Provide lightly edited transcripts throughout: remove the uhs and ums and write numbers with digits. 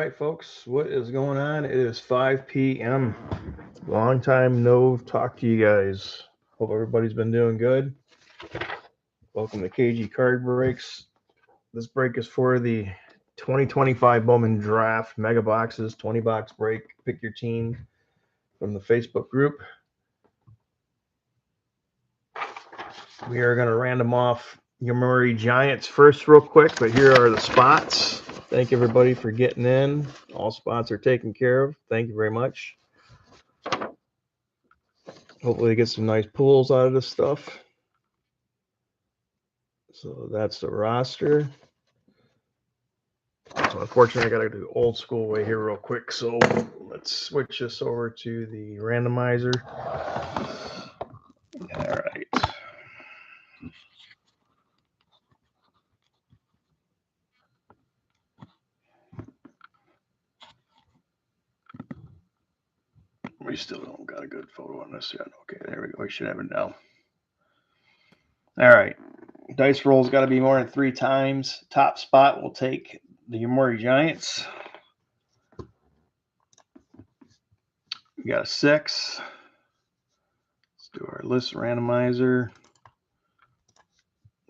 right, folks, what is going on? It is 5 p.m. Long time no talk to you guys. Hope everybody's been doing good. Welcome to KG Card Breaks. This break is for the 2025 Bowman Draft Mega Boxes, 20 box break. Pick your team from the Facebook group. We are going to random off Yomiuri Giants first real quick, but here are the spots. Thank everybody for getting in. All spots are taken care of. Thank you very much. Hopefully get some nice pulls out of this stuff. So that's the roster. So unfortunately, I got to do old school way here real quick. So let's switch this over to the randomizer. All right. We still don't got a good photo on this yet. Okay, there we go. We should have it now. All right. Dice roll's got to be more than 3 times. Top spot will take the Yomiuri Giants. We got a 6. Let's do our list randomizer.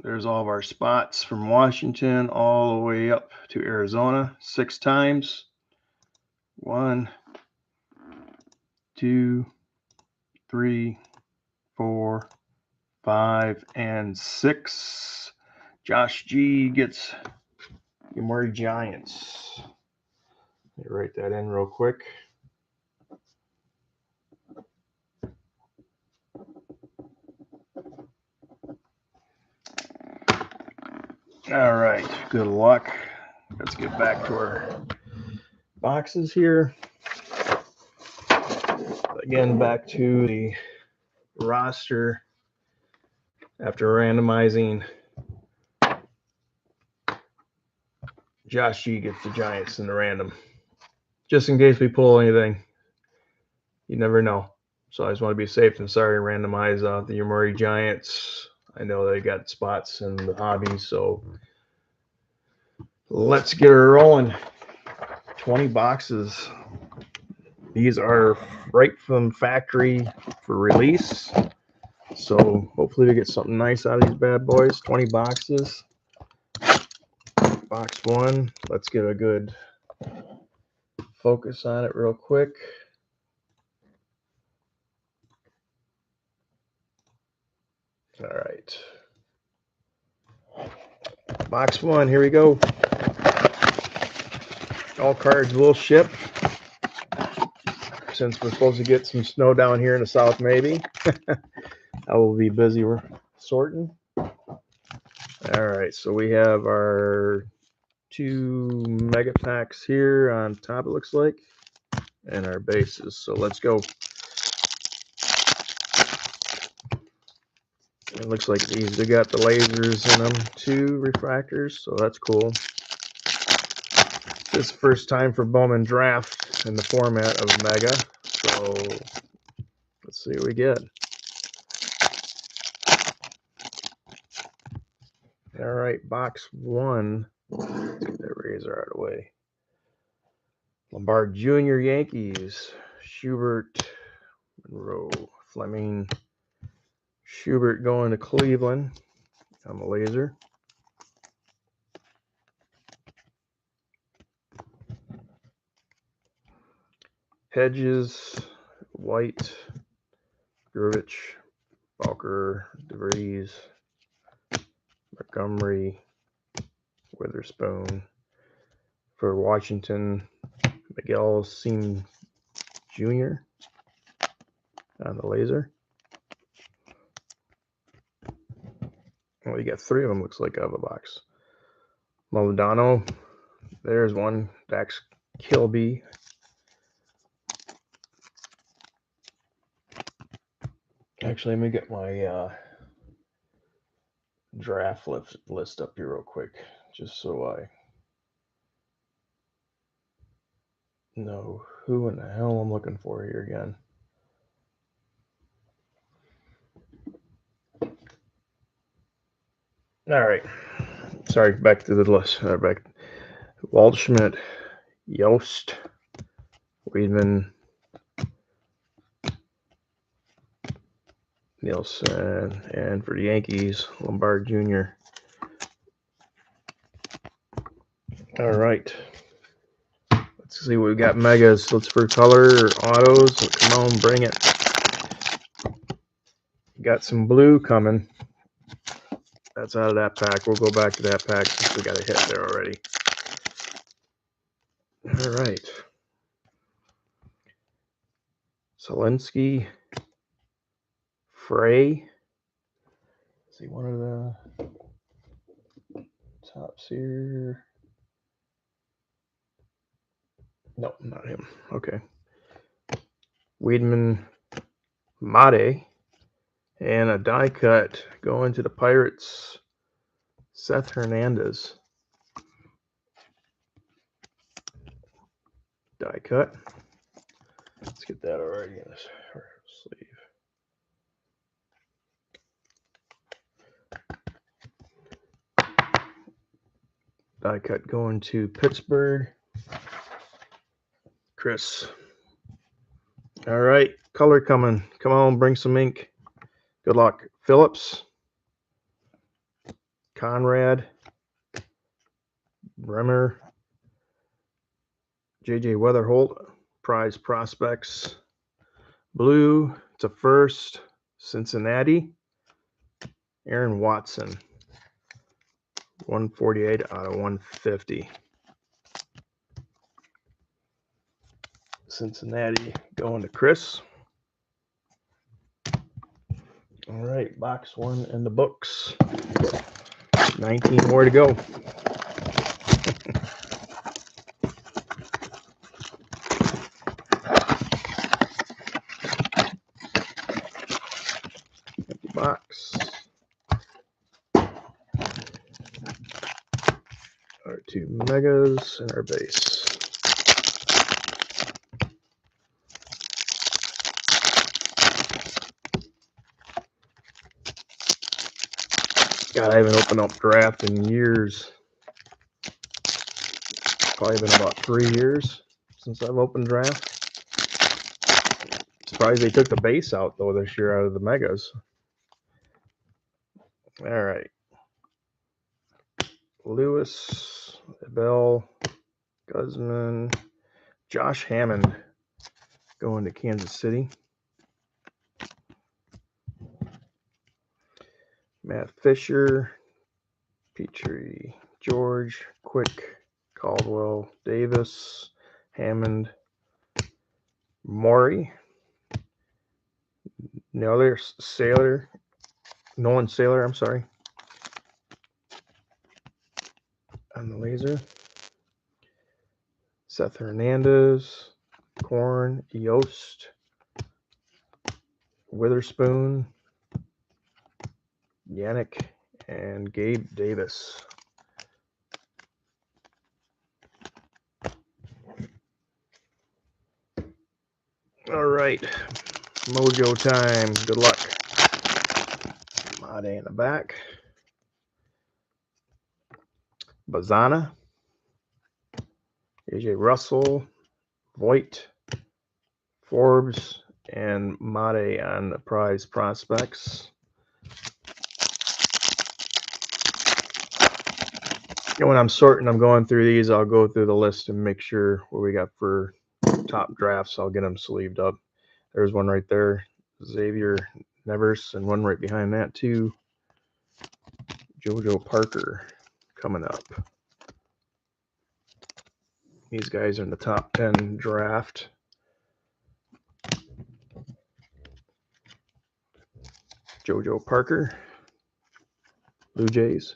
There's all of our spots from Washington all the way up to Arizona. 6 times. 1, 2, 3, 4, 5, and 6. Josh G gets Yomiuri Giants. Let me write that in real quick. All right, good luck. Let's get back to our boxes here. Again, back to the roster after randomizing. Josh G gets the Giants in the random. Just in case we pull anything. You never know. So I just want to be safe than sorry and randomize the Yomiuri Giants. I know they got spots in the hobby, so let's get her rolling. 20 boxes. These are right from factory for release. So hopefully we get something nice out of these bad boys. 20 boxes. Box 1. Let's get a good focus on it real quick. All right. Box 1, here we go. All cards will ship. Since we're supposed to get some snow down here in the south, maybe. I will be busy sorting. All right, so we have our 2 mega packs here on top, it looks like, and our bases. So let's go. It looks like they got the lasers in them too, refractors, so that's cool. This is the first time for Bowman Draft in the format of Mega, so let's see what we get. All right, box 1. Let's get that razor out of the way. Lombard Jr. Yankees. Schubert, Monroe, Fleming. Schubert going to Cleveland on the laser. Hedges, White, Gurvich, Balker, DeVries, Montgomery, Witherspoon. For Washington, Miguel Seam Jr. on the laser. Well, you got 3 of them, looks like, out of a box. Maldonado, there's one. Dax Kilby. Actually, let me get my draft list up here real quick, just so I know who in the hell I'm looking for here again. All right. Sorry, back to the list. Back. Waldschmidt, Yost, Weedman, Nielsen, and for the Yankees, Lombard Jr. All right. Let's see what we got. Megas. Let's for color or autos. Come on, bring it. Got some blue coming. That's out of that pack. We'll go back to that pack since we got a hit there already. All right. Zelensky, Frey. Let's see, one of the tops here. No, not him. Okay. Weedman, Mate, and a die cut going to the Pirates, Seth Hernandez. Die cut. Let's get that already in this sleeve. Die cut going to Pittsburgh, Chris. All right, color coming. Come on, bring some ink. Good luck. Phillips, Conrad, Bremer, JJ Weatherholt, Prize Prospects, blue to first, Cincinnati, Aaron Watson, 148 out of 150. Cincinnati going to Chris. All right, box one in the books. 19 more to go. Empty box. Our two megas and our base. God, I haven't opened up draft in years. Probably been about 3 years since I've opened draft. Surprised they took the base out though this year out of the megas. All right. Lewis, Bell, Guzman, Josh Hammond going to Kansas City. Matt Fisher, Petrie, George, Quick, Caldwell, Davis, Hammond, Maury, Nolan Sailor, I'm sorry, on the laser. Seth Hernandez, Korn, Yost, Witherspoon, Yannick, and Gabe Davis. All right, Mojo time. Good luck. Made in the back. Bazana, AJ Russell, Voigt, Forbes, and Made on the Prize Prospects. And when I'm sorting, I'm going through these, I'll go through the list and make sure what we got for top drafts. I'll get them sleeved up. There's one right there, Xavier Nevers, and one right behind that too, JoJo Parker coming up. These guys are in the top 10 draft. JoJo Parker, Blue Jays.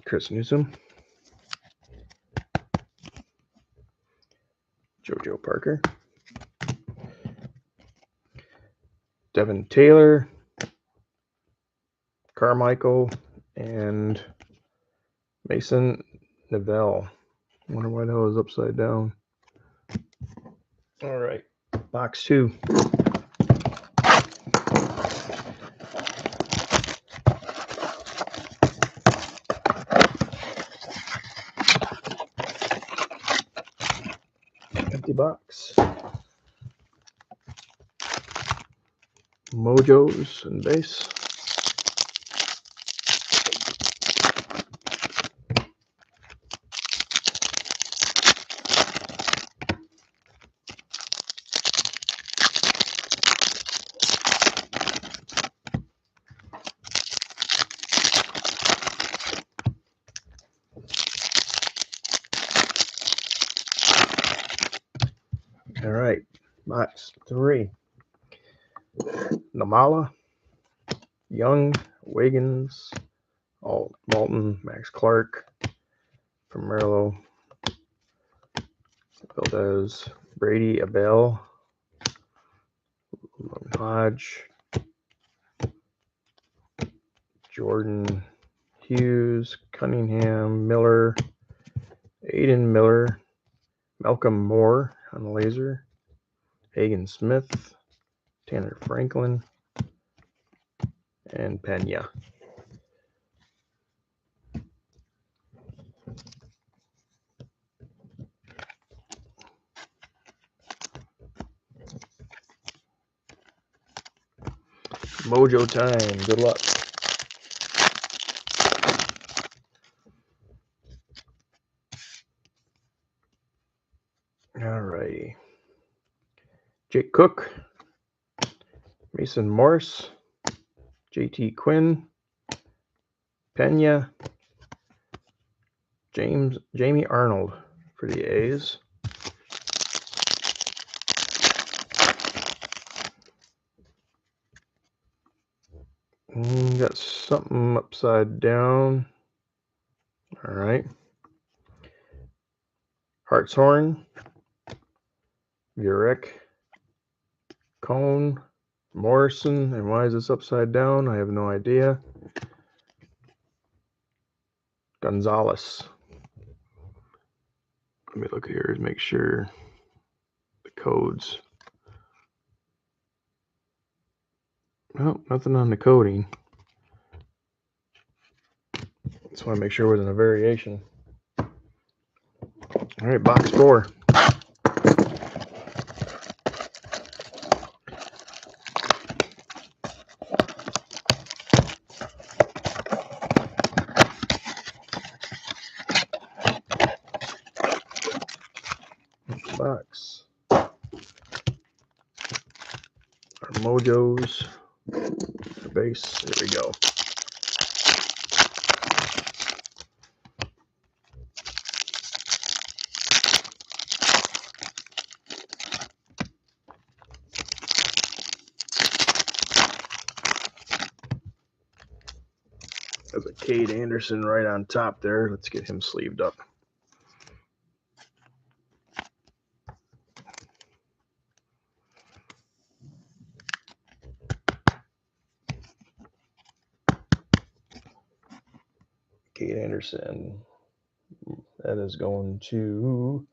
Chris Newsom, JoJo Parker, Devin Taylor, Carmichael, and Mason Neville. I wonder why that was upside down. All right, box two. Mojos and base. All right, box 3. Namala, Young, Wiggins, Malton, Max Clark, Merlo, Valdez, Brady, Abel, Hodge, Jordan, Hughes, Cunningham, Miller, Aiden Miller, Malcolm Moore on the laser, Hagen Smith, Tanner Franklin, and Pena. Mojo time. Good luck. All righty. Jake Cook, Mason Morris, JT Quinn, Pena, Jamie Arnold for the A's. Got something upside down. All right. Hartshorn, Vurek, Cone, Morrison, and why is this upside down? I have no idea. Gonzalez. Let me look here and make sure the codes. No, nothing on the coding. Just want to make sure it wasn't a variation. All right, box 4. Box. Our Mojos. The base. There we go. There's a Cade Anderson right on top there. Let's get him sleeved up. Cade Anderson. That is going to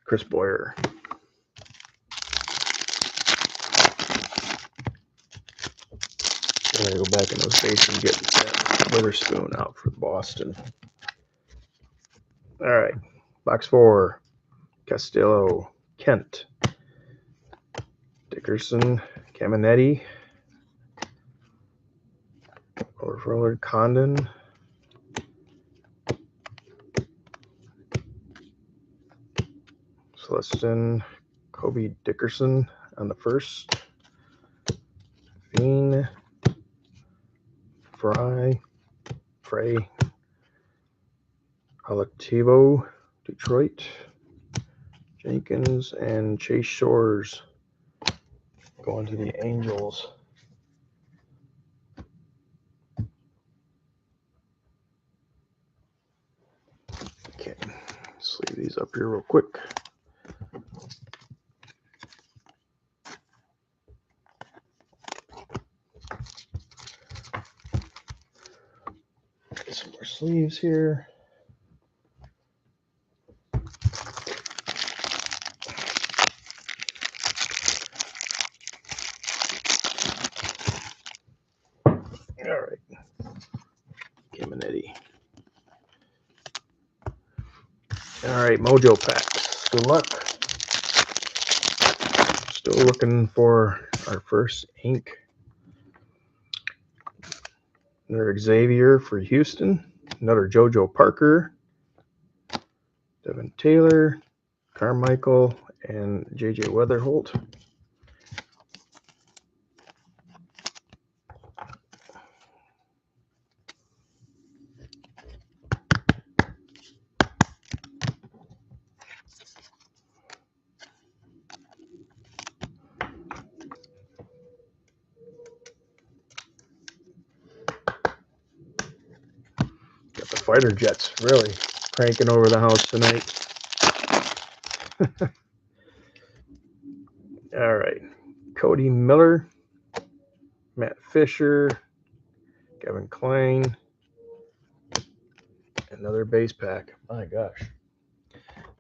Chris Boyer. I'm going to go back in those bases and get that Witherspoon out for Boston. All right. Box 4. Castillo, Kent, Dickerson, Caminetti, Overfroller, Condon, Celestin, Kobe Dickerson on the first, Fiend, Frey, Alativo, Detroit, Jenkins, and Chase Shores going to the Angels. Okay, let's leave these up here real quick. Get some more sleeves here. All right, Caminetti. All right, Mojo packs. Good luck. Still looking for our first ink Another Xavier for Houston. Another JoJo Parker. Devin Taylor, Carmichael, and JJ Weatherholt. Got the fighter jets really cranking over the house tonight. All right. Cody Miller, Matt Fisher, Kevin Klein, another base pack. My gosh.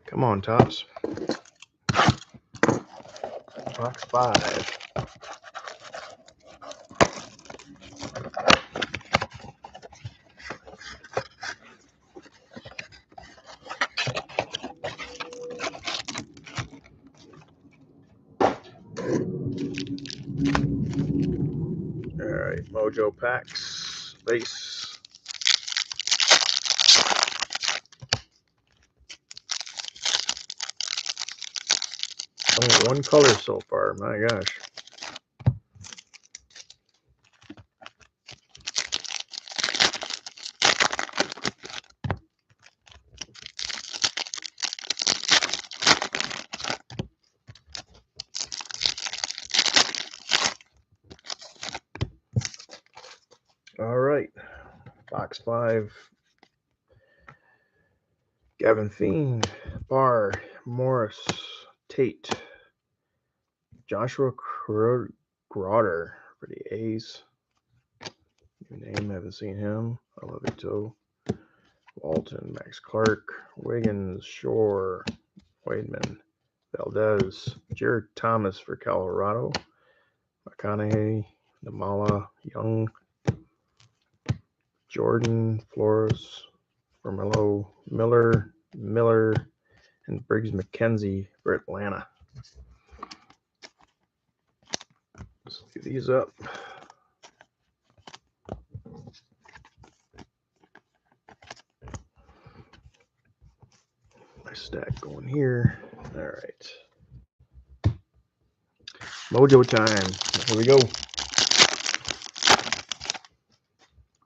Come on, Tops. Box 5. All right, Mojo Packs, base. Only one color so far, my gosh. All right, box 5. Gavin Fiend, Barr, Morris, Tate, Joshua Groder for the A's. New name, haven't seen him. I love it too. Walton, Max Clark, Wiggins, Shore, Wademan, Valdez, Jared Thomas for Colorado, McConaughey, Namala, Young, Jordan, Flores, Vermelo, Miller, and Briggs McKenzie for Atlanta. Let's do these up. My stack going here. All right. Mojo time. Here we go.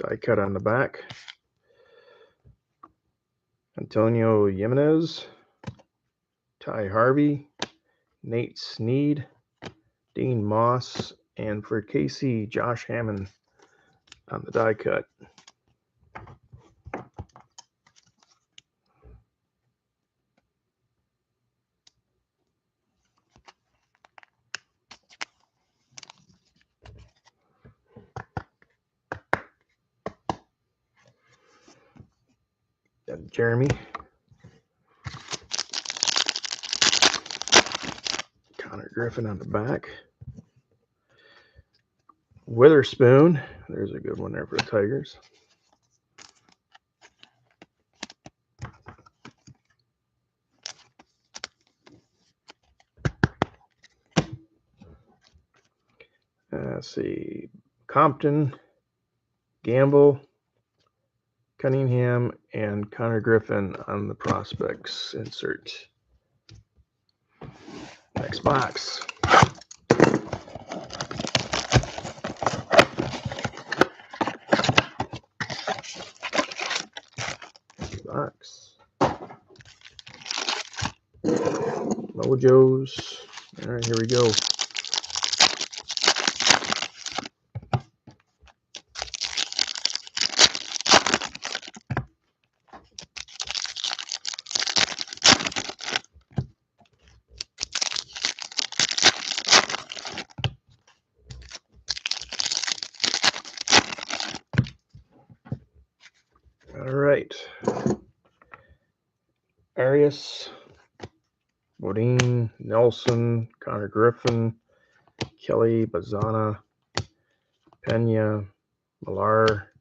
Die cut on the back. Antonio Jimenez, Ty Harvey, Nate Snead, Dean Moss, and for KC, Josh Hammond on the die cut. And Jeremy. Connor Griffin on the back. Witherspoon. There's a good one there for the Tigers. Let's see. Compton, Gamble, Cunningham, and Connor Griffin on the prospects insert. Next box. Box. Mojos. All right, here we go. All right. Arias, Bodine, Nelson, Connor Griffin, Kelly, Bazana, Pena, Millar,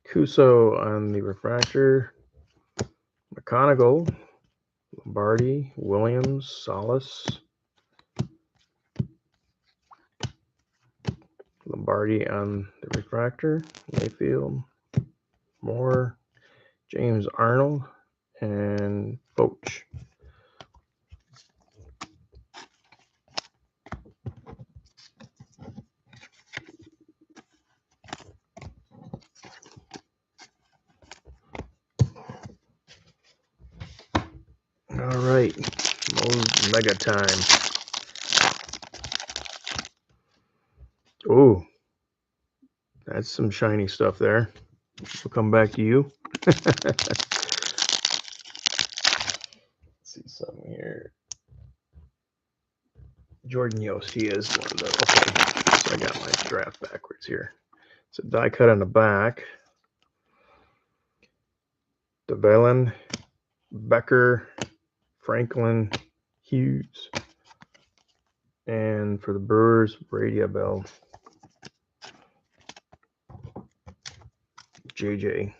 Cuso on the refractor, McConaughey, Lombardi, Williams, Salas, Lombardi on the refractor. Mayfield. Moore. James Arnold. And Boach. All right, mega time. Oh, that's some shiny stuff there. We'll come back to you. Let's see something here. Jordan Yost, he is one of the. Okay, so I got my draft backwards here. So die cut on the back. DeVellin, Becker, Franklin, Hughes, and for the Brewers, Brady Bell, JJ.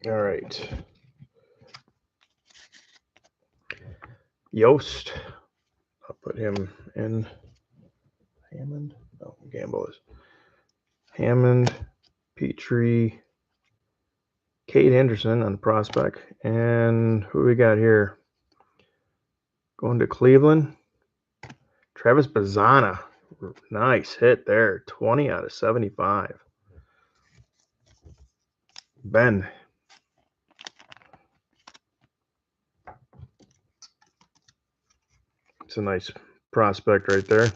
All right. Yost, I'll put him in. Hammond? Oh, Gamble is. Hammond, Petrie, Cade Henderson on the prospect. And who we got here? Going to Cleveland. Travis Bazzana. Nice hit there. 20 out of 75. Ben. It's a nice prospect right there.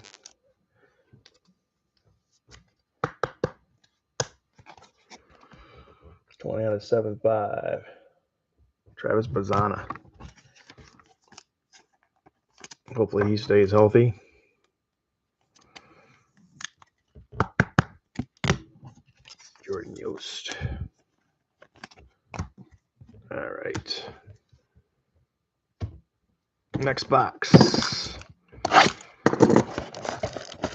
It's 20 out of 75. Travis Bazzana. Hopefully he stays healthy. Jordan Yost. All right. Next box.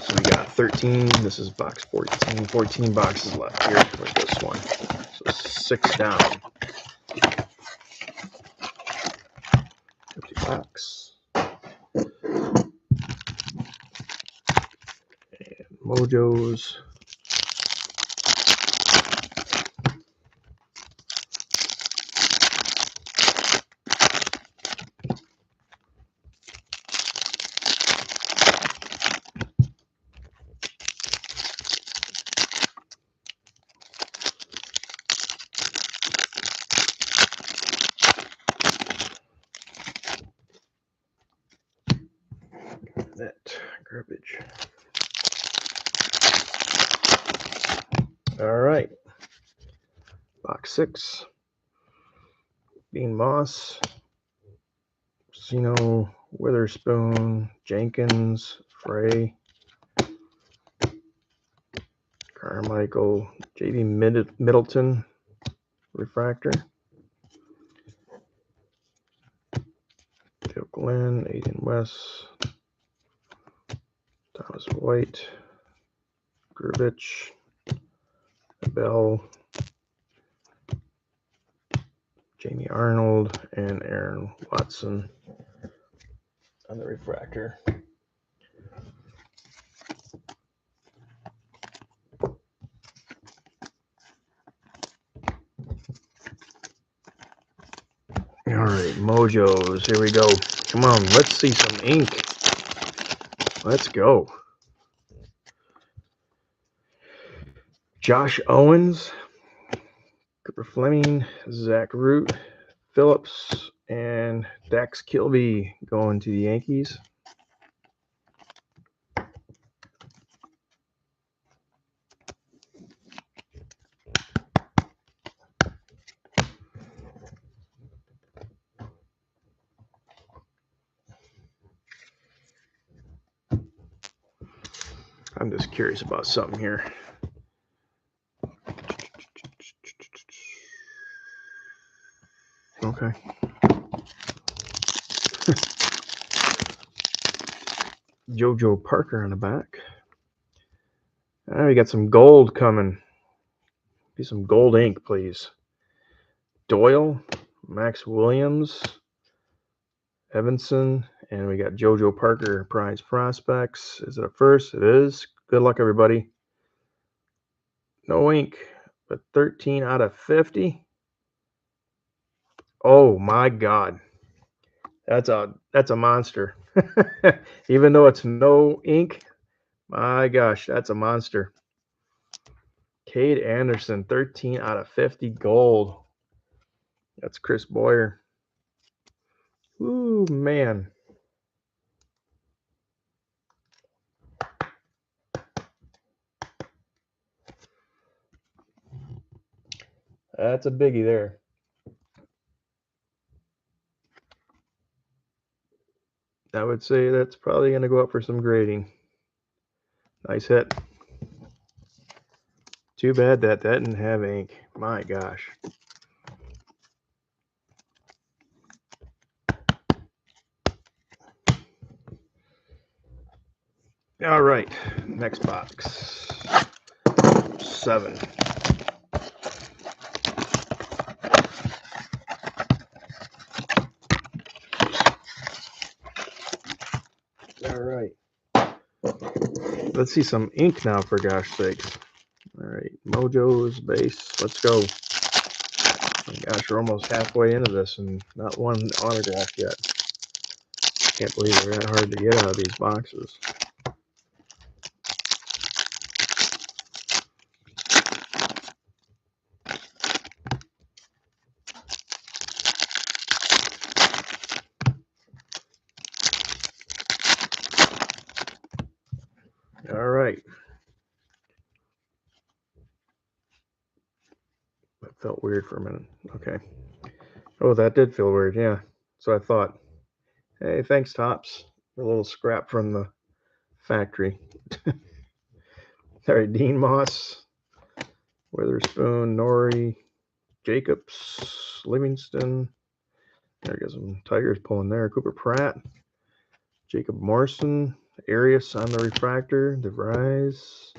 So we got 13. This is box 14. 14 boxes left here with this one. So 6 down. Empty box. And Mojos. That garbage. All right. Box 6. Bean Moss. Sino, Witherspoon, Jenkins, Frey, Carmichael, J.D. Middleton, refractor. Dale Glenn, Aiden West, Thomas White, Grubich, Bell, Jamie Arnold, and Aaron Watson on the refractor. All right, Mojos, here we go. Come on, let's see some ink. Let's go. Josh Owens, Cooper Fleming, Zach Root, Phillips, and Dax Kilby going to the Yankees. I'm just curious about something here. Okay. JoJo Parker on the back. We got some gold coming. Be some gold ink, please. Doyle, Max Williams, Evanson, and we got JoJo Parker, Prize Prospects. Is it a first? It is. Good luck, everybody. No ink, but 13 out of 50. Oh my God. That's a monster. Even though it's no ink, my gosh, that's a monster. Cade Anderson, 13 out of 50 gold. That's Chris Boyer. Ooh, man. That's a biggie there. I would say that's probably going to go up for some grading. Nice hit. Too bad that didn't have ink. My gosh. All right, next box. 7. All right. Let's see some ink now, for gosh sakes. All right, Mojo's base. Let's go. Oh gosh, we're almost halfway into this and not one autograph yet. Can't believe they're that hard to get out of these boxes. All right. That felt weird for a minute. Okay. Oh, that did feel weird. Yeah. So I thought, hey, thanks, Topps. A little scrap from the factory. All right, Dean Moss, Witherspoon, Norrie, Jacobs, Livingston. There goes some Tigers pulling there. Cooper Pratt, Jacob Morrison, Arias on the refractor, DeVries.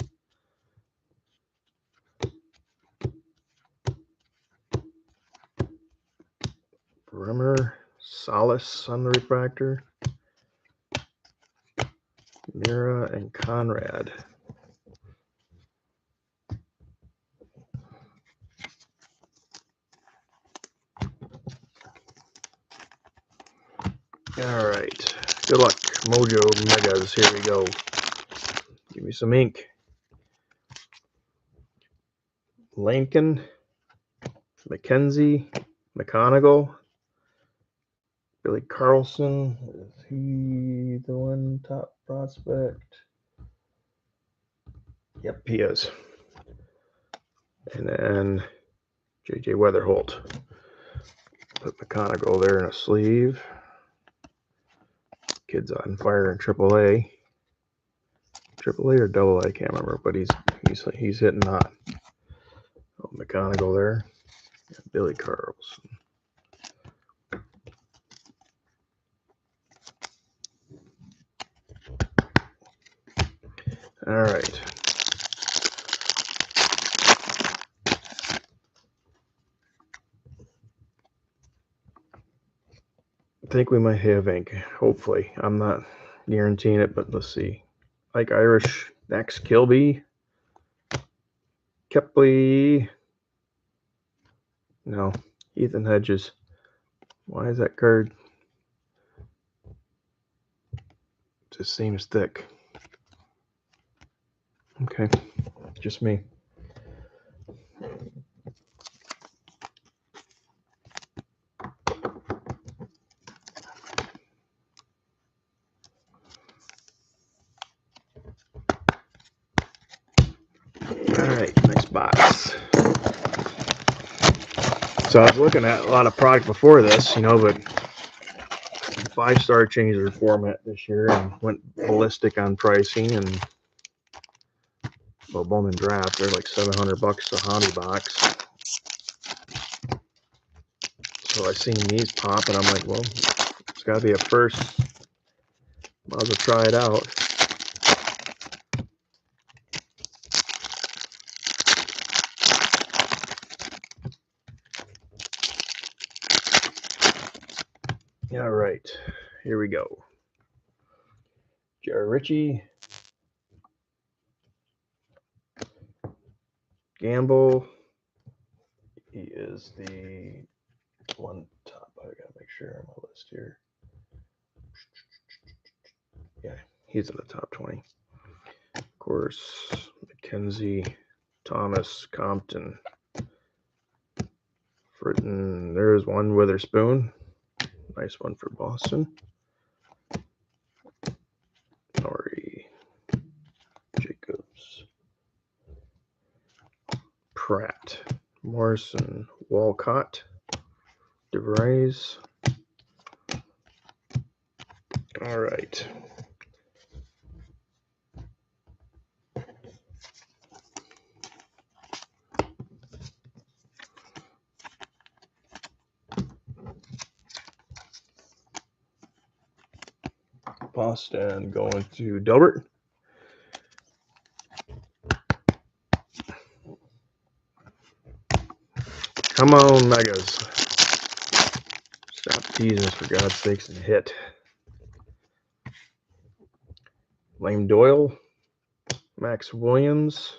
Bremer, Solis on the refractor. Mira and Conrad. All right. Good luck. Mojo Megas. Here we go. Give me some ink. Lankin, McKenzie, McConaughey, Billy Carlson. Is he the one top prospect? Yep, he is. And then J.J. Weatherholt. Put McConaughey there in a sleeve. Kid's on fire in AAA. AAA or AA, I can't remember, but he's hitting hot. Oh, McConaughey there. And Billy Carlson. All right. I think we might have ink. Hopefully. I'm not guaranteeing it, but let's see. Like Irish, Max Kilby, Kepley. No, Ethan Hedges. Why is that card? Just seems thick. Okay, just me. All right, next box. So I was looking at a lot of product before this, but 5-star changed their format this year and went ballistic on pricing. And well, Bowman Draft, they're like $700 a hobby box. So I seen these pop, and I'm like, well, it's got to be a first. Might as well try it out. All right, here we go. Jerry Ritchie, Gamble. He is the one top. I gotta make sure on my list here. Yeah, he's in the top 20. Of course, McKenzie, Thomas, Compton, Fritton. There's one Witherspoon. Nice one for Boston. Norrie, Jacobs, Pratt, Morrison, Walcott, DeVries. All right. Boston going to Delbert. Come on, Megas. Stop teasing us, for God's sakes, and hit. Lane Doyle, Max Williams,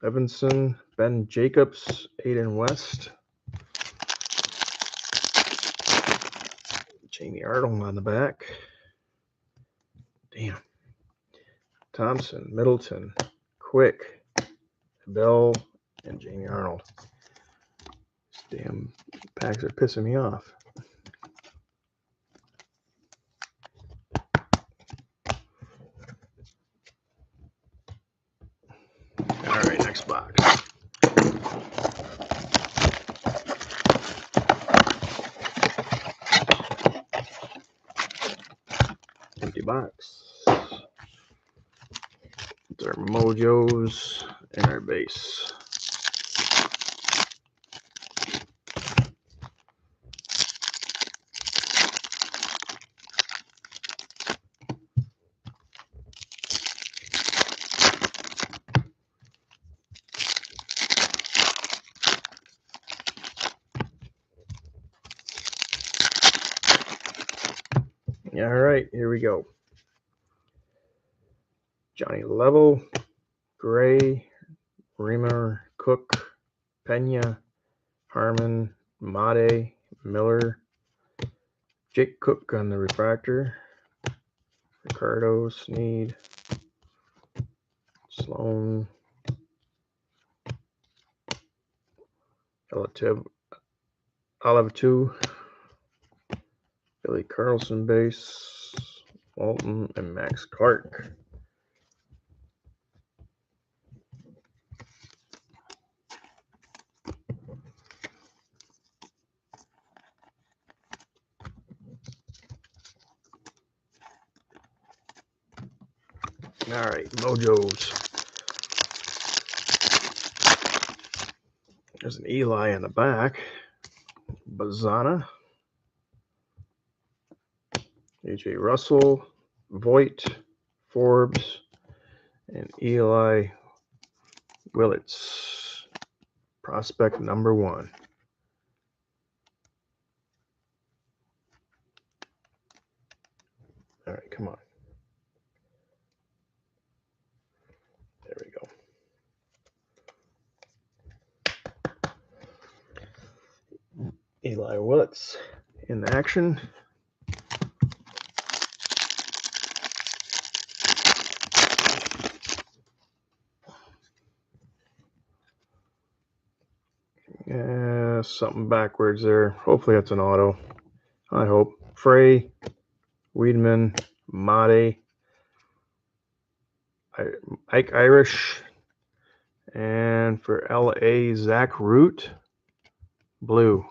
Evanson, Ben Jacobs, Aiden West, Jamie Arnold on the back. Damn. Thompson, Middleton, Quick, Bell, and Jamie Arnold. These damn packs are pissing me off. All right, next box. Empty box. It's our Mojos and our base. All right, here we go. Johnny Level, Gray, Reamer, Cook, Pena, Harmon, Mate, Miller, Jake Cook on the refractor, Ricardo, Sneed, Sloan, Olive 2, Billy Carlson base, Walton, and Max Clark. All right, Mojos. There's an Eli in the back. Bazana. AJ Russell, Voigt, Forbes, and Eli Willits. Prospect number 1. All right, come on. There we go. Eli Willits in action. Yeah, something backwards there. Hopefully that's an auto. I hope. Frey, Weedman, Mate, Ike Irish, and for LA, Zach Root, blue.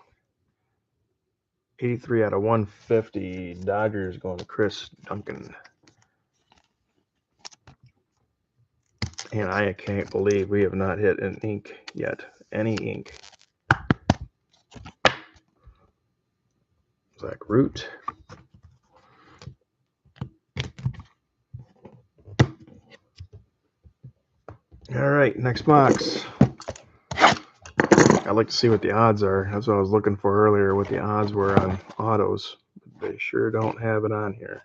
83 out of 150. Dodgers going to Chris Duncan. And I can't believe we have not hit an ink yet. Any ink. Zach Root. All right, next box. I'd like to see what the odds are. That's what I was looking for earlier, what the odds were on autos. They sure don't have it on here.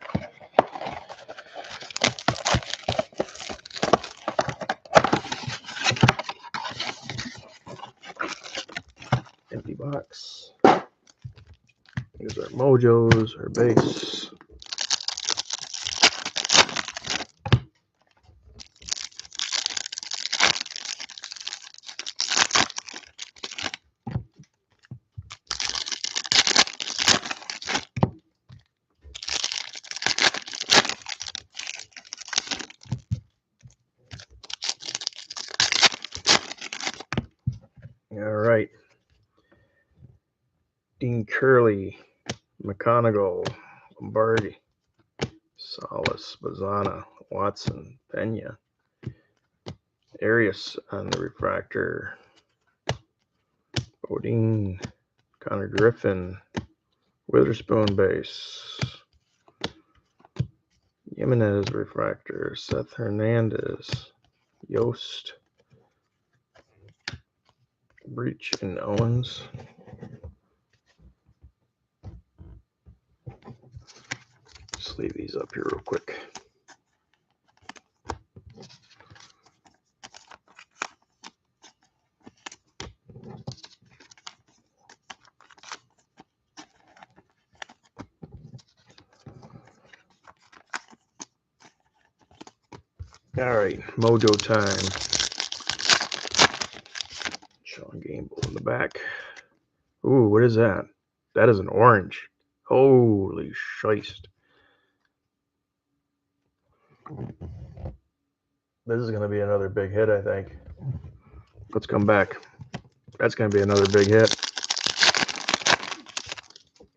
Empty box. Here's our Mojos, our base. All right. Dean Curley, McConaughey, Lombardi, Salas, Bazana, Watson, Pena, Arias on the refractor, Bodine, Connor Griffin, Witherspoon base, Jimenez refractor, Seth Hernandez, Yost, Breach, and Owens. Just leave these up here real quick. All right, Mojo time. Sean Gamble in the back. Ooh, what is that? That is an orange. Holy shite. This is going to be another big hit, I think. Let's come back. That's going to be another big hit.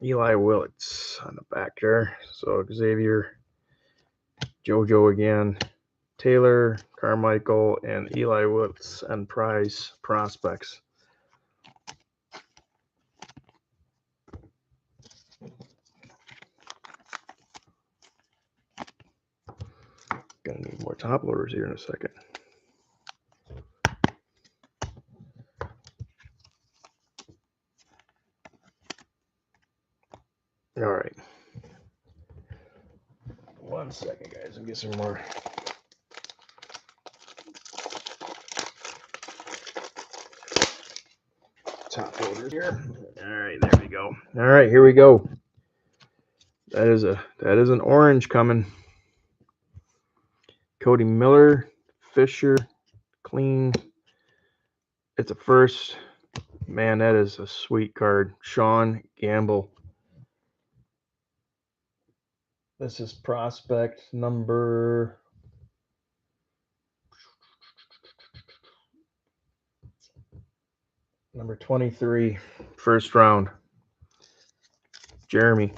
Eli Willits on the back there. So Xavier, JoJo again, Taylor, Carmichael, and Eli Willits and prize prospects. Gonna need more top loaders here in a second. All right. 1 second, guys. I'll get some more. Top loaders here. All right, there we go. All right, here we go. That is an orange coming. Cody Miller, Fisher, clean. It's a first. Man, that is a sweet card. Sean Gamble. This is prospect number 23, first round. Jeremy.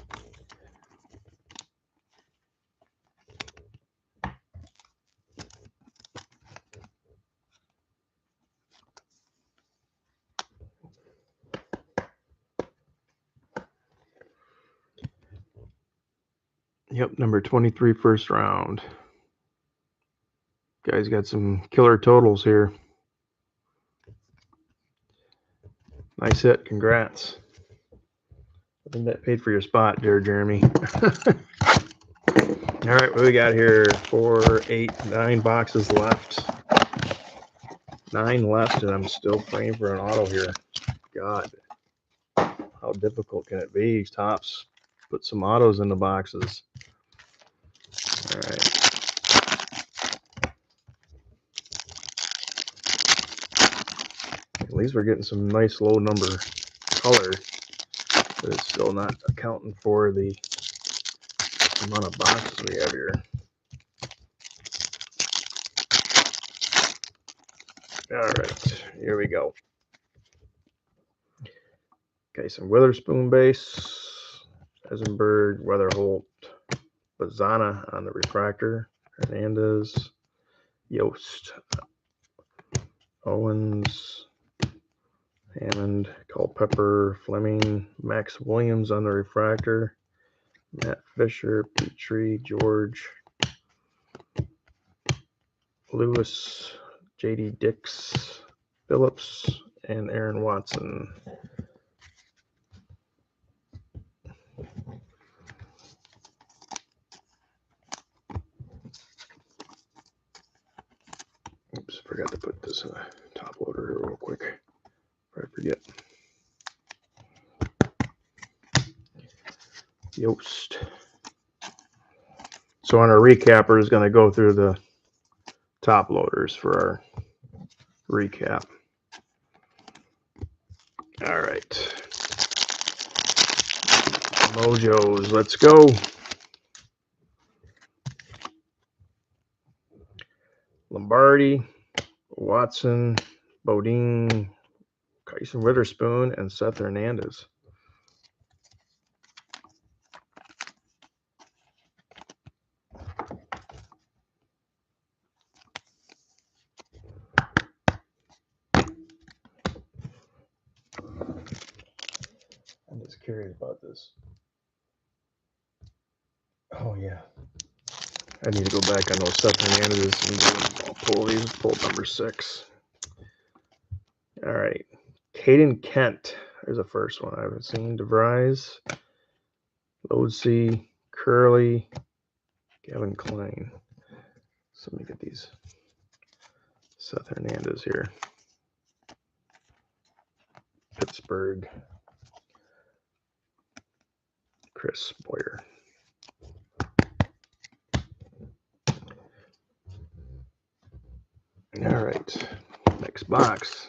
Yep, number 23, first round. Guys got some killer totals here. Nice hit. Congrats. I think that paid for your spot there, Jeremy. All right, what we got here? 4, 8, 9 boxes left. 9 left, and I'm still praying for an auto here. God, how difficult can it be? Tops, put some autos in the boxes. All right. At least we're getting some nice low number color, but it's still not accounting for the amount of boxes we have here. All right, here we go. Okay, some Witherspoon base, Eisenberg, Weatherholt, Bazana on the refractor, Hernandez, Yost, Owens, Hammond, Culpepper, Fleming, Max Williams on the refractor, Matt Fisher, Petrie, George, Lewis, J.D. Dix, Phillips, and Aaron Watson. forgot to put this in a top loader here real quick. I forget. Yoast. So on our recapper is going to go through the top loaders for our recap. All right. Mojos, let's go. Lombardi, Watson, Bodine, Kyson Witherspoon, and Seth Hernandez. I'm just curious about this. Oh, yeah. I need to go back on those Seth Hernandez and I'll pull these. Pull number 6. All right. Caden Kent. There's the first one I haven't seen. DeVries, Loadsey, Curley, Gavin Klein. So let me get these. Seth Hernandez here. Pittsburgh. Chris Boyer. All right. Next box.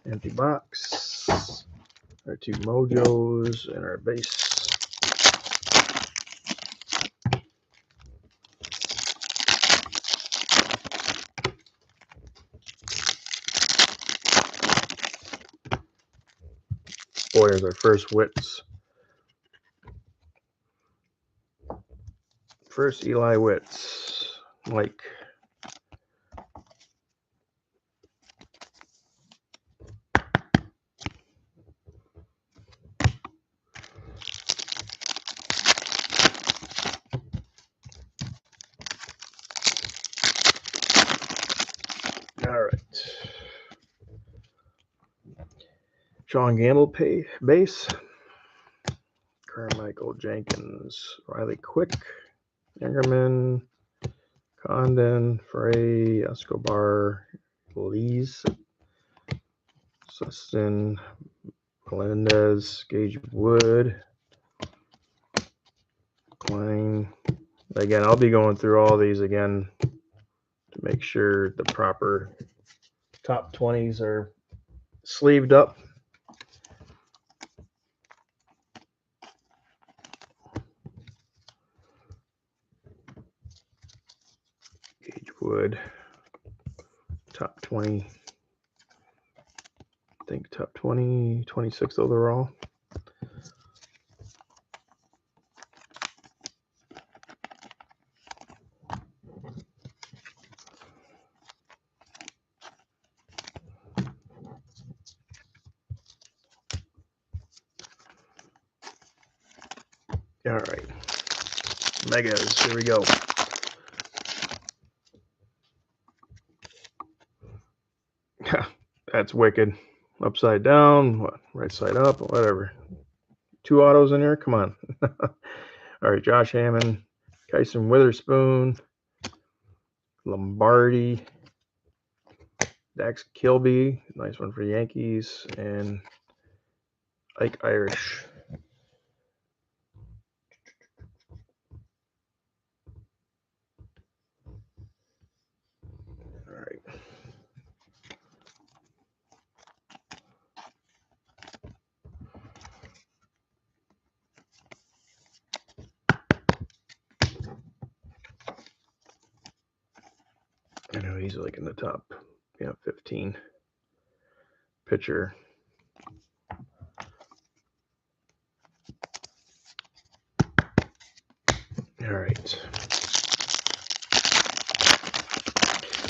Empty box. Our 2 Mojos and our base. Boyer's our first Wits. First Eli Wits. Mike. All right. Sean Gamble base. Carmichael Jenkins. Riley Quick. Ingerman. Condon. Frey. Escobar. Lees. Sustin. Melendez. Gage Wood. Klein. Again, I'll be going through all these again to make sure the proper top 20s are sleeved up. Gage Wood, top 20, I think top 20, 26 overall. All right, Megas, here we go. That's wicked. Upside down, what, right side up, whatever. 2 autos in here, come on. All right, Josh Hammond, Kyson Witherspoon, Lombardi, Dax Kilby, nice one for Yankees, and Ike Irish. All right. I know he's like in the top, 15 pitcher. All right.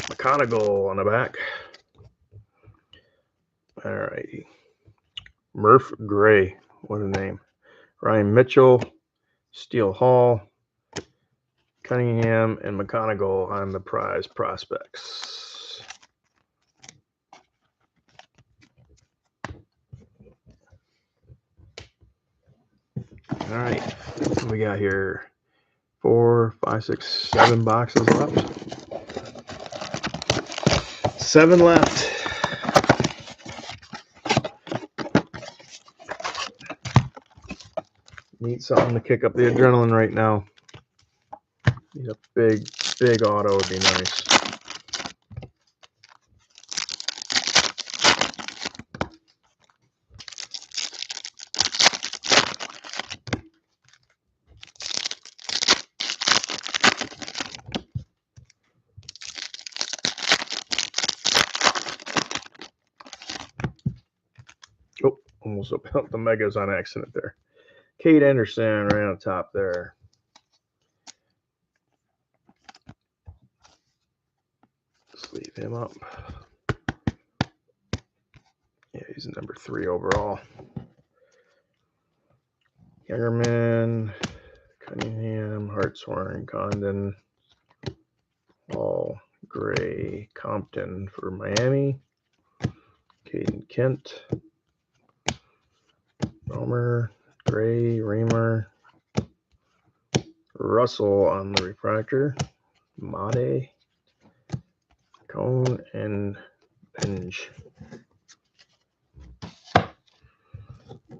McConaughey on the back. All righty. Murph Gray. What a name. Ryan Mitchell, Steele Hall, Cunningham, and McConaughey on the prize prospects. All right, what we got here? 4, 5, 6, 7 boxes left. 7 left. Need something to kick up the adrenaline right now. Need a big auto would be nice. Oh, almost opened up the megas on accident there. Kate Anderson right on top there. Just leave him up. Yeah, he's number 3 overall. Youngerman, Cunningham, Hartshorn, Condon, Hall, Gray, Compton for Miami. Caden Kent, Romer, Gray, Reamer, Russell on the refractor, Made, Cone, and Penge.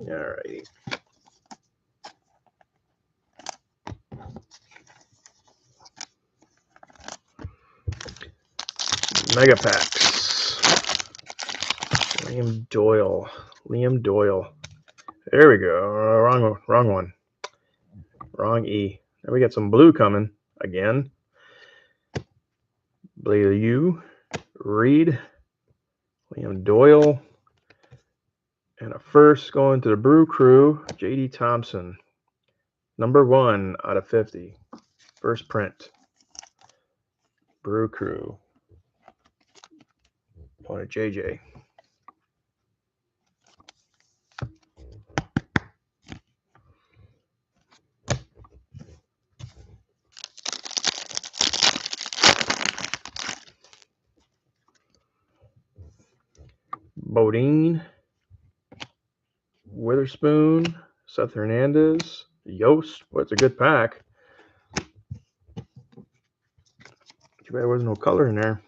Alrighty. Mega packs. Liam Doyle. There we go. Wrong one. Wrong E. Now we got some blue coming again. Blue, Reed, Liam Doyle, and a first going to the Brew Crew, JD Thompson. Number 1 out of 50. First print. Brew Crew. On a JJ. Bodine, Witherspoon, Seth Hernandez, Yost. Well, it's a good pack. Too bad there was no color in there.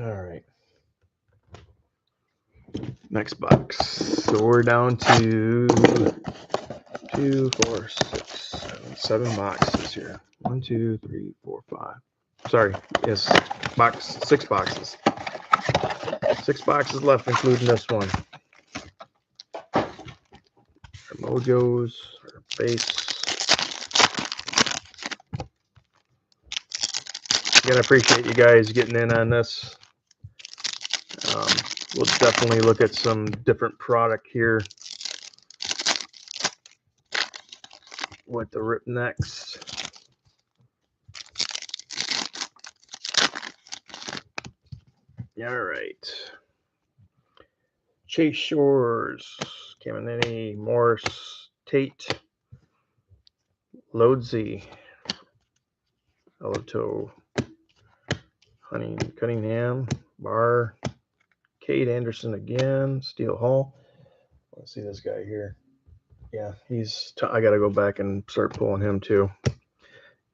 All right. Next box. So we're down to 2, 4, 6, 7 boxes here. 1, 2, 3, 4, 5. Sorry, yes, 6 boxes. 6 boxes left, including this one. Our Mojos, our base. Again, I appreciate you guys getting in on this. We'll definitely look at some different product here. What to rip next. All right. Chase Shores, Caminiti, Morris, Tate, Loadsy, Eloto, Cunningham, Barr, Cade Anderson again, Steele Hall. Let's see this guy here. Yeah, I got to go back and start pulling him too.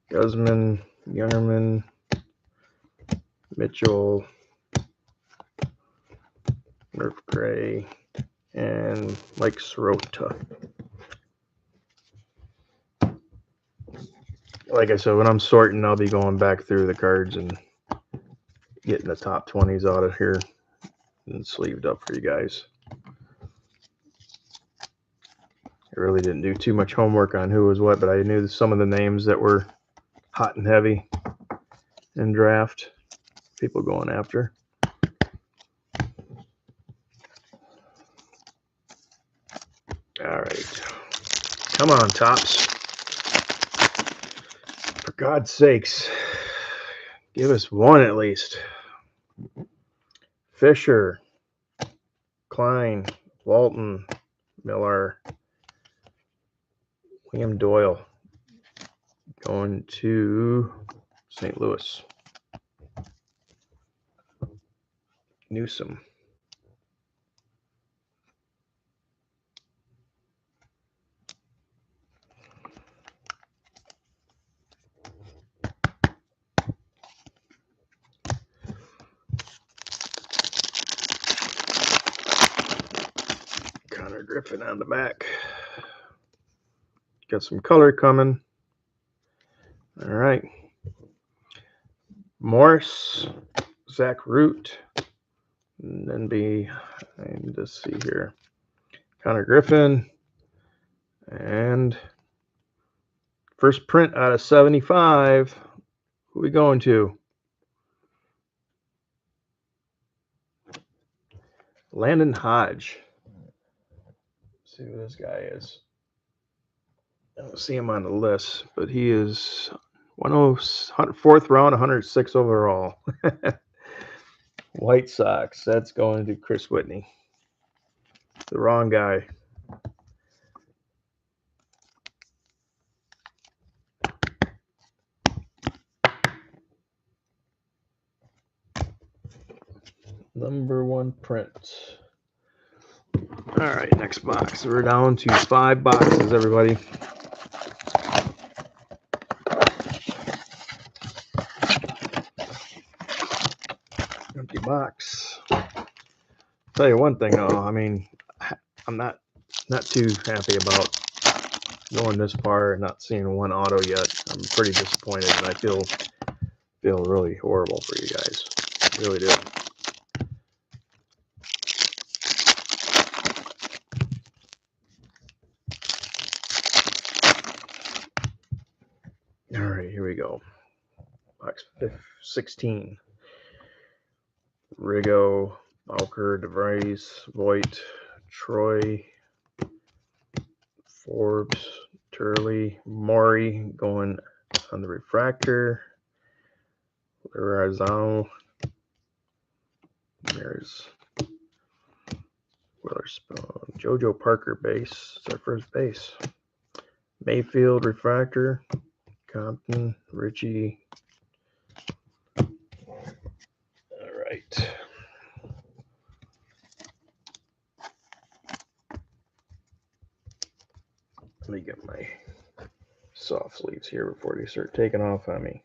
Guzman, Youngerman, Mitchell, Murph Gray, and Mike Sirota. Like I said, when I'm sorting, I'll be going back through the cards and getting the top 20s out of here and sleeved up for you guys. I really didn't do too much homework on who was what, but I knew some of the names that were hot and heavy in draft. People going after. All right. Come on, Topps. For God's sakes, give us one at least. Fisher, Klein, Walton, Miller, Liam Doyle going to St. Louis. Newsom. Connor Griffin on the back. Got some color coming. All right. Morris, Zach Root, and then behind, let's see here, Connor Griffin, and first print out of 75. Who are we going to? Landon Hodge. Let's see who this guy is. I don't see him on the list, but he is 4th round, 106 overall. White Sox. That's going to Chris Whitney. The wrong guy. Number 1 print. All right, next box. We're down to 5 boxes, everybody. Empty box. Tell you one thing though, I mean, I'm not too happy about going this far and not seeing one auto yet. I'm pretty disappointed, and I feel really horrible for you guys. I really do. All right, here we go. Box 16. Rigo, Bowker, DeVries, Voigt, Troy, Forbes, Turley, Maury going on the refractor. Razzano. There's Witherspoon. JoJo Parker base. It's our first base. Mayfield refractor. Compton, Richie. All right. Let me get my soft sleeves here before they start taking off on me.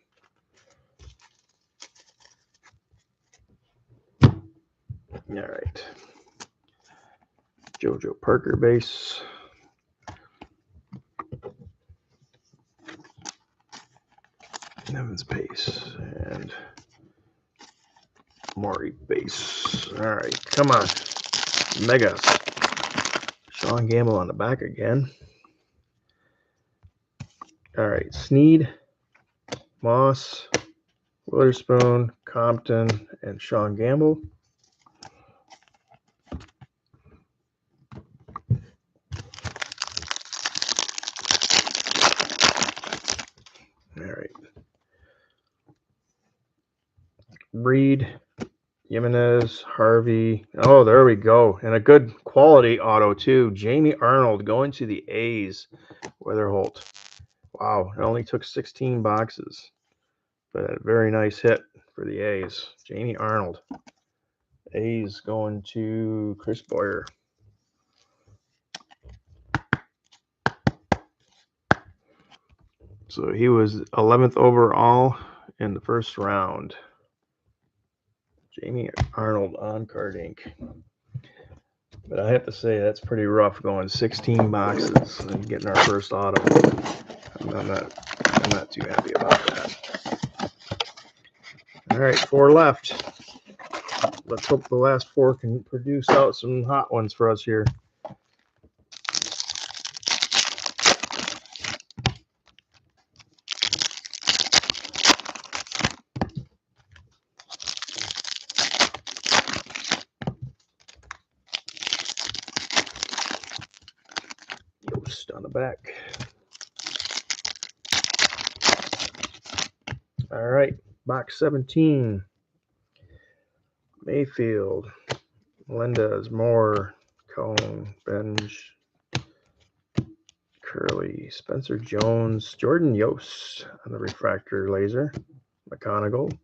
All right. JoJo Parker base. Evans base. And Maury base. All right. Come on. Megas. Sean Gamble on the back again. All right. Sneed, Moss, Witherspoon, Compton, and Sean Gamble. All right. Reed, Jimenez, Harvey. Oh, there we go. And a good quality auto, too. Jamie Arnold going to the A's. Weatherholt. Wow, it only took 16 boxes. But a very nice hit for the A's. Jamie Arnold. A's going to Chris Boyer. So he was 11th overall in the first round. Jamie Arnold on Card Inc. But I have to say that's pretty rough going 16 boxes and getting our first auto. I'm not too happy about that. All right, 4 left. Let's hope the last 4 can produce out some hot ones for us here. Yost on the back. All right, box 17. Mayfield, Melendez, Moore, Cone, Benj, Curly, Spencer Jones, Jordan Yost on the refractor laser, McConaughey,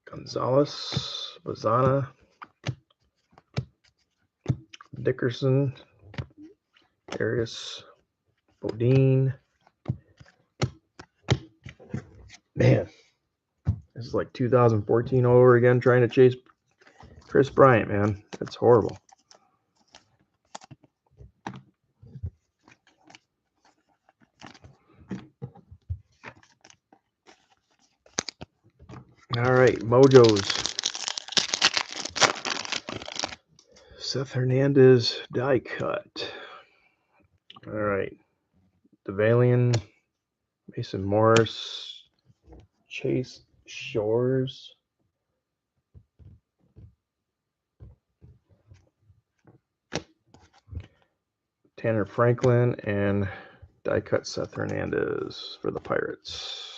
Gonzalez, Bazana, Dickerson, Arias, Bodine. Man, this is like 2014 all over again, trying to chase Chris Bryant, man. That's horrible. All right, Mojos. Seth Hernandez die cut. All right, DeValian, Mason Morris, Chase Shores, Tanner Franklin, and die cut Seth Hernandez for the Pirates.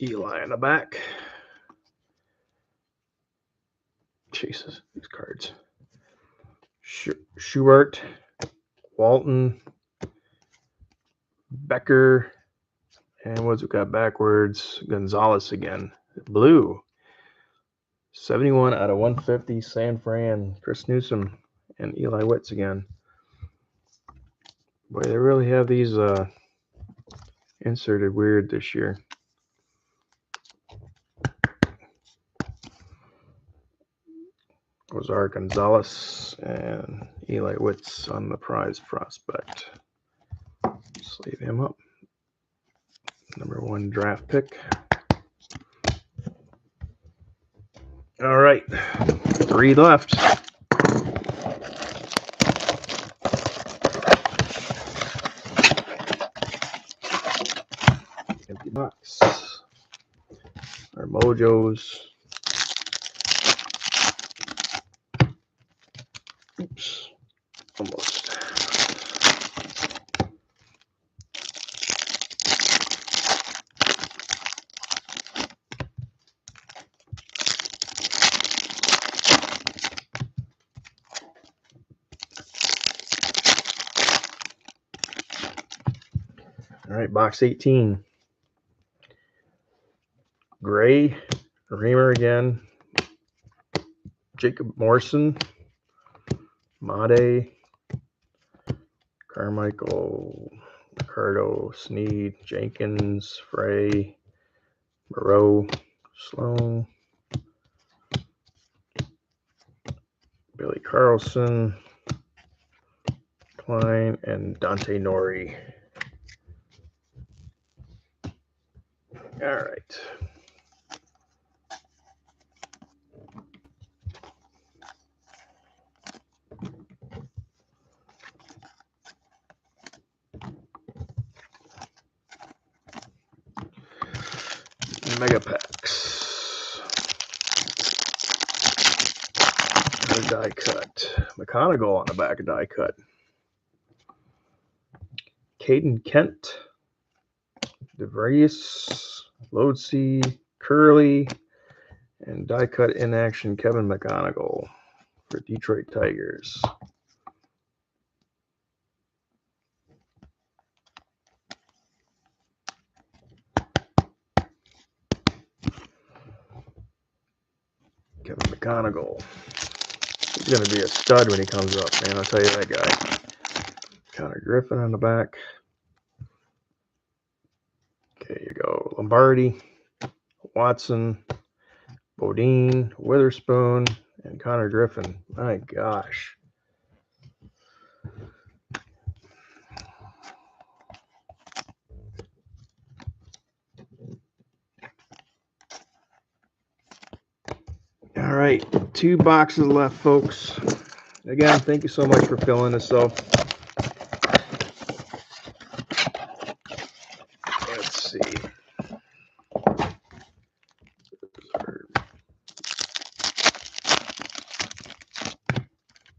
Eli in the back. Jesus, these cards. Schubert, Walton, Becker, and what's it got backwards? Gonzalez again. Blue. 71 out of 150. San Fran, Chris Newsom, and Eli Witz again. Boy, they really have these inserted weird this year. Ozar Gonzalez and Eli Witz on the prize prospect. Sleeve him up. #1 draft pick. All right, 3 left. Empty box. Our Mojos. Oops, almost. All right, box 18. Gray, Reamer again, Jacob Morrison, Made, Carmichael, Ricardo, Sneed, Jenkins, Frey, Moreau, Sloan, Billy Carlson, Klein, and Dante Nori. All right. Mega packs. Another die cut. McConaughey on the back of die cut. Caden Kent, DeVries, Loadsey, Curly, and die cut in action Kevin McConaughey for Detroit Tigers. Kevin McConaughey. He's going to be a stud when he comes up, man. I'll tell you that guy. Connor Griffin on the back. Okay, you go. Lombardi, Watson, Bodine, Witherspoon, and Connor Griffin. My gosh. All right, 2 boxes left, folks. Again, thank you so much for filling this up. Let's see.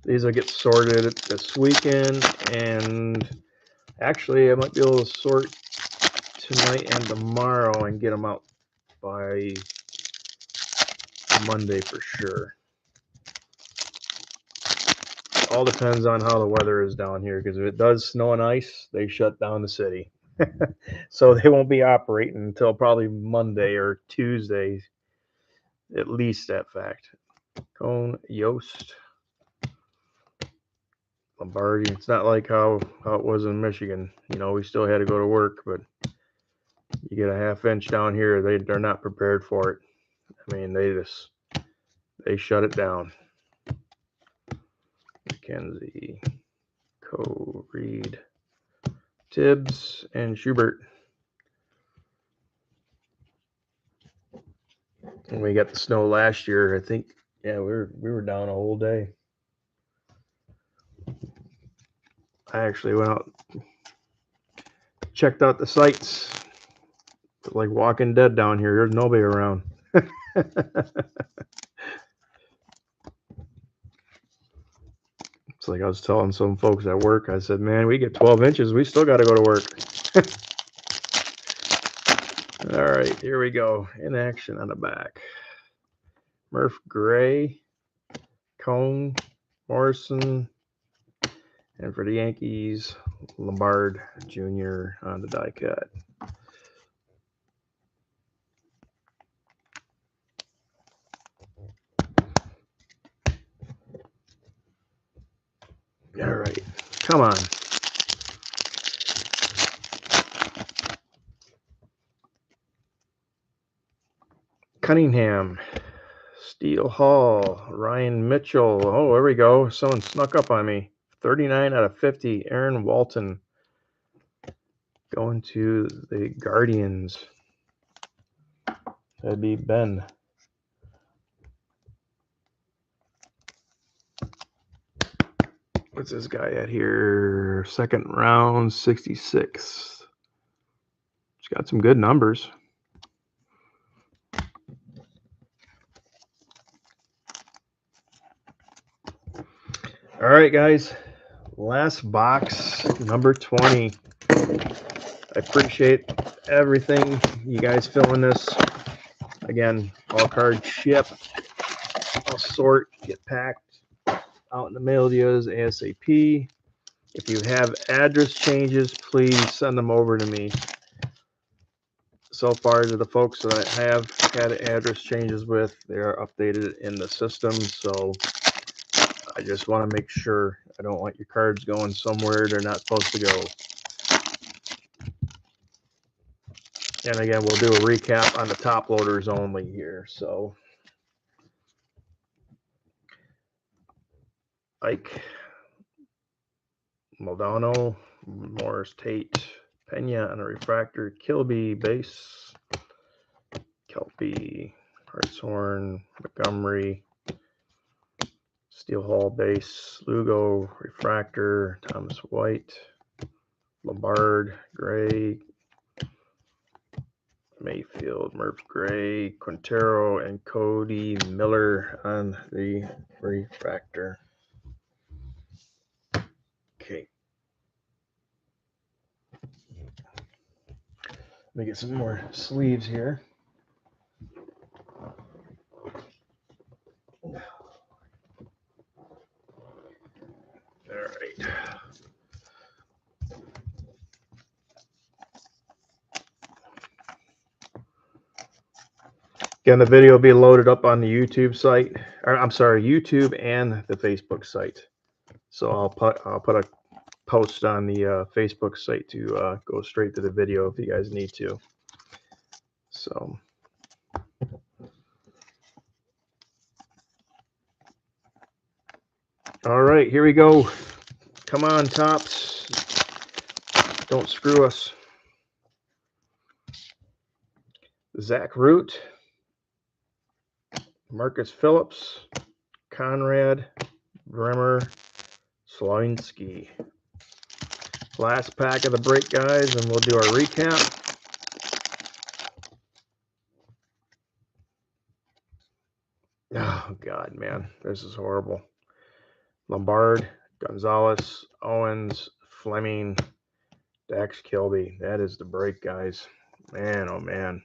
These will get sorted this weekend, and actually I might be able to sort tonight and tomorrow and get them out by Monday for sure. All depends on how the weather is down here, because if it does snow and ice, they shut down the city. So they won't be operating until probably Monday or Tuesday, at least that fact. Cone, Yost, Lombardi. It's not like how it was in Michigan. You know, we still had to go to work, but you get a half-inch down here, they're not prepared for it. I mean, they shut it down. McKenzie, Coe, Reed, Tibbs, and Schubert. When we got the snow last year, I think, yeah, we were down a whole day. I actually went out, checked out the sites. It's like Walking Dead down here. There's nobody around. It's like I was telling some folks at work, I said, man, we get 12 inches. We still got to go to work. All right, here we go. In action on the back. Murph Gray, Cone, Morrison, and for the Yankees, Lombard Jr. on the die cut. All right, come on. Cunningham, Steele Hall, Ryan Mitchell. Oh, there we go. Someone snuck up on me. 39 out of 50. Aaron Walton going to the Guardians. That'd be Ben. What's this guy at here? Second round, 66. He's got some good numbers. All right, guys. Last box, number 20. I appreciate everything you guys filling this. Again, all cards ship. I'll sort, get packed out in the mail to you ASAP. If you have address changes, please send them over to me. So far, to the folks that I have had address changes with, they are updated in the system. So I just want to make sure. I don't want your cards going somewhere they're not supposed to go. And again, we'll do a recap on the top loaders only here. So Ike, Maldonado, Morris, Tate, Pena on a refractor, Kilby base, Kelpie, Hartshorn, Montgomery, Steel Hall base, Lugo refractor, Thomas White, Lombard, Gray, Mayfield, Murph Gray, Quintero, and Cody Miller on the refractor. Okay. Let me get some more sleeves here. All right. Again, the video will be loaded up on the YouTube site. Or, I'm sorry, YouTube and the Facebook site. So I'll put a post on the Facebook site to go straight to the video if you guys need to. So. All right, here we go. Come on, Tops. Don't screw us. Zach Root, Marcus Phillips, Conrad, Bremer, Sloinski. Last pack of the break, guys, and we'll do our recap. Oh, God, man. This is horrible. Lombard, Gonzalez, Owens, Fleming, Dax Kilby. That is the break, guys. Man, oh man.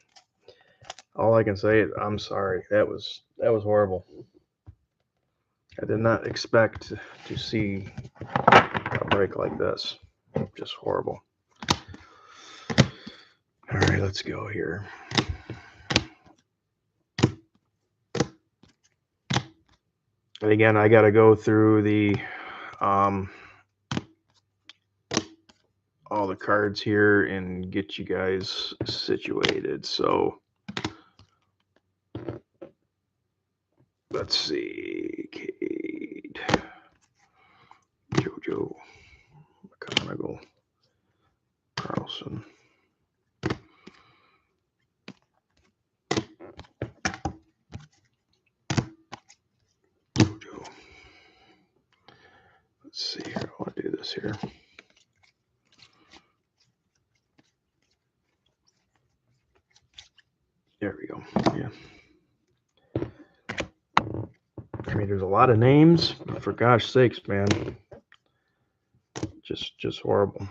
All I can say is I'm sorry. That was horrible. I did not expect to see a break like this. Just horrible. All right, let's go here. And again, I got to go through the all the cards here and get you guys situated. So let's see. Cade, JoJo, McConaughey, Carlson. JoJo. Let's see here. I want to do this here. There we go. Yeah. I mean, there's a lot of names, but for gosh sakes, man, just horrible.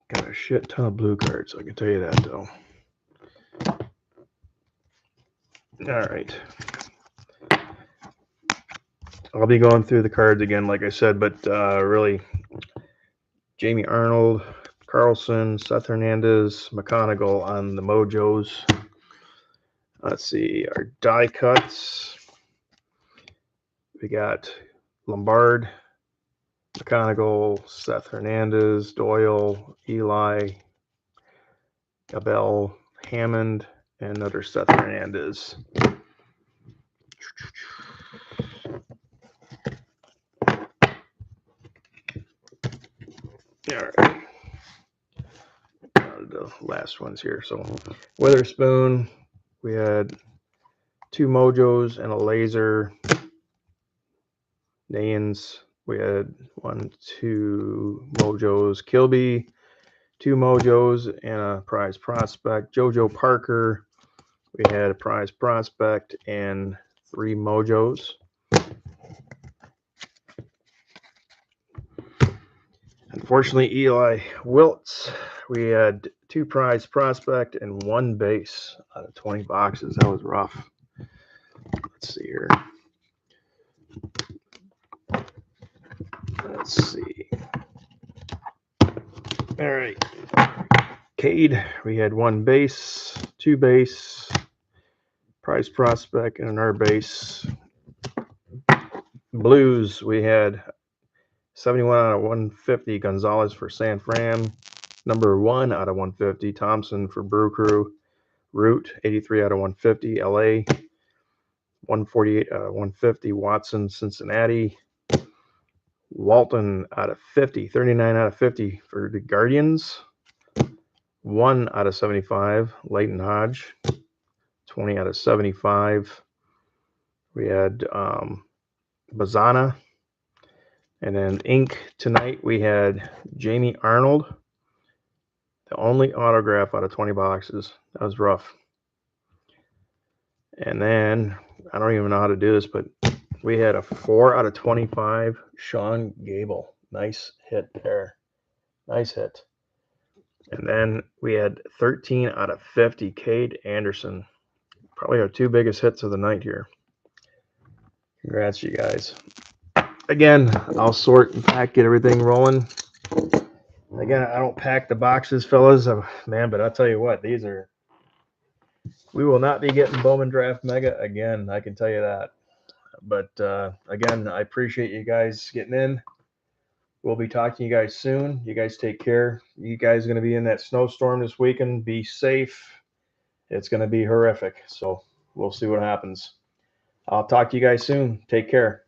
Got a shit ton of blue cards, I can tell you that, though. All right. I'll be going through the cards again, like I said, but really, Jamie Arnold, Carlson, Seth Hernandez, McConaughey on the Mojos. Let's see, our die cuts. We got Lombard, McConaughey, Seth Hernandez, Doyle, Eli, Abel, Hammond, and another Seth Hernandez. All right. The last ones here. So Witherspoon, we had 2 Mojos and a laser. Nayans, we had 2 Mojos. Kilby, 2 Mojos and a prize prospect. JoJo Parker, we had a prize prospect and 3 Mojos. Unfortunately, Eli Wiltz, we had 2 prize prospect and 1 base out of 20 boxes. That was rough. Let's see here. Let's see. All right. Cade, we had 1 base, 2 base, prize prospect, and another base. Blues, we had 71 out of 150, Gonzalez for San Fran. Number 1 out of 150, Thompson for Brew Crew. Root, 83 out of 150, LA. 148 out of 150, Watson, Cincinnati. Walton out of 50, 39 out of 50 for the Guardians. 1 out of 75, Leighton Hodge. 20 out of 75. We had Bazana. And then ink tonight, we had Jamie Arnold. The only autograph out of 20 boxes. That was rough. And then, I don't even know how to do this, but we had a 4 out of 25, Sean Gable. Nice hit there. Nice hit. And then we had 13 out of 50, Cade Anderson. Probably our 2 biggest hits of the night here. Congrats, you guys. Again, I'll sort and pack, get everything rolling. Again, I don't pack the boxes, fellas. Man, but I'll tell you what, these are... We will not be getting Bowman Draft Mega again, I can tell you that. But again, I appreciate you guys getting in. We'll be talking to you guys soon. You guys take care. You guys are going to be in that snowstorm this weekend. Be safe. It's going to be horrific. So we'll see what happens. I'll talk to you guys soon. Take care.